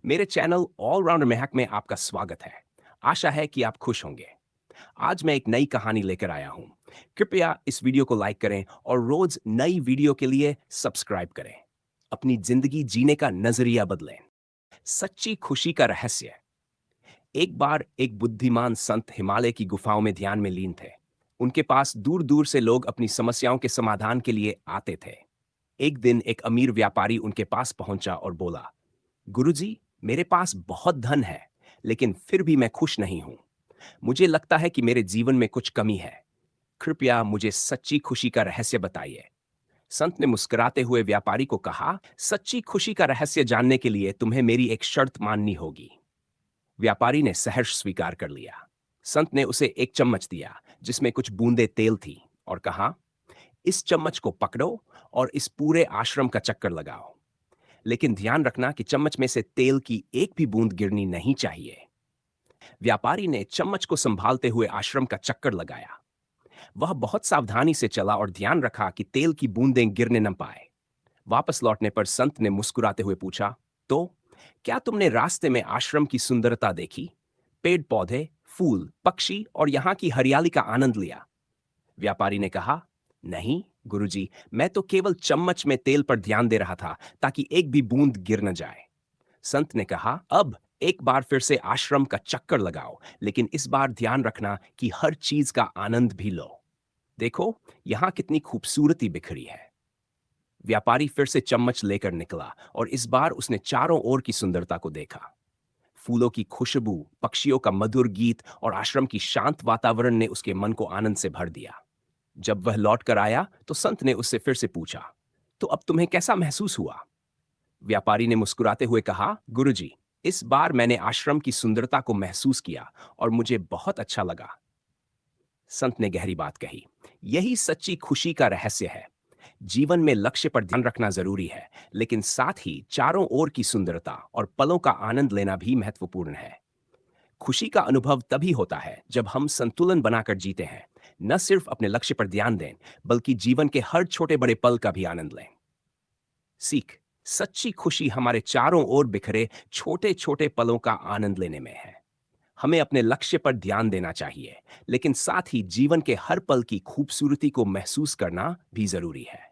मेरे channel allrounder महक में आपका स्वागत है। आशा है कि आप खुश होंगे। आज मैं एक नई कहानी लेकर आया हूँ। कृपया इस वीडियो को लाइक करें और रोज नई वीडियो के लिए सब्सक्राइब करें। अपनी जिंदगी जीने का नजरिया बदलें। सच्ची खुशी का रहस्य। एक बार एक बुद्धिमान संत हिमालय की गुफाओं में ध्यान में लीन थे। उनके पास दूर दूर से लोग अपनी समस्याओं के समाधान के लिए आते थे। एक दिन एक अमीर व्यापारी उनके पास पहुंचा और बोला, गुरुजी, मेरे पास बहुत धन है, लेकिन फिर भी मैं खुश नहीं हूं। मुझे लगता है कि मेरे जीवन में कुछ कमी है। कृपया मुझे सच्ची खुशी का रहस्य बताइए। संत ने मुस्कुराते हुए व्यापारी को कहा, सच्ची खुशी का रहस्य जानने के लिए तुम्हें मेरी एक शर्त माननी होगी। व्यापारी ने सहर्ष स्वीकार कर लिया। संत ने उसे एक चम्मच दिया जिसमें कुछ बूंदे तेल थी और कहा, इस चम्मच को पकड़ो और इस पूरे आश्रम का चक्कर लगाओ। लेकिन ध्यान रखना कि चम्मच में से तेल की एक भी बूंद गिरनी नहीं चाहिए। व्यापारी ने चम्मच को संभालते हुए आश्रम का चक्कर लगाया। वह बहुत सावधानी से चला और ध्यान रखा कि तेल की बूंदें गिरने न पाए। वापस लौटने पर संत ने मुस्कुराते हुए पूछा, तो क्या तुमने रास्ते में आश्रम की सुंदरता देखी? पेड़ पौधे, फूल, पक्षी और यहाँ की हरियाली का आनंद लिया? व्यापारी ने कहा, नहीं गुरुजी, मैं तो केवल चम्मच में तेल पर ध्यान दे रहा था ताकि एक भी बूंद गिर न जाए। संत ने कहा, अब एक बार फिर से आश्रम का चक्कर लगाओ, लेकिन इस बार ध्यान रखना कि हर चीज का आनंद भी लो। देखो, यहां कितनी खूबसूरती बिखरी है। व्यापारी फिर से चम्मच लेकर निकला और इस बार उसने चारों ओर की सुंदरता को देखा। फूलों की खुशबू, पक्षियों का मधुर गीत और आश्रम की शांत वातावरण ने उसके मन को आनंद से भर दिया। जब वह लौट कर आया तो संत ने उससे फिर से पूछा, तो अब तुम्हें कैसा महसूस हुआ? व्यापारी ने मुस्कुराते हुए कहा, गुरुजी, इस बार मैंने आश्रम की सुंदरता को महसूस किया और मुझे बहुत अच्छा लगा। संत ने गहरी बात कही, यही सच्ची खुशी का रहस्य है। जीवन में लक्ष्य पर ध्यान रखना जरूरी है, लेकिन साथ ही चारों ओर की सुंदरता और पलों का आनंद लेना भी महत्वपूर्ण है। खुशी का अनुभव तभी होता है जब हम संतुलन बनाकर जीते हैं। न सिर्फ अपने लक्ष्य पर ध्यान दें, बल्कि जीवन के हर छोटे बड़े पल का भी आनंद लें। सीख। सच्ची खुशी हमारे चारों ओर बिखरे छोटे छोटे पलों का आनंद लेने में है। हमें अपने लक्ष्य पर ध्यान देना चाहिए, लेकिन साथ ही जीवन के हर पल की खूबसूरती को महसूस करना भी जरूरी है।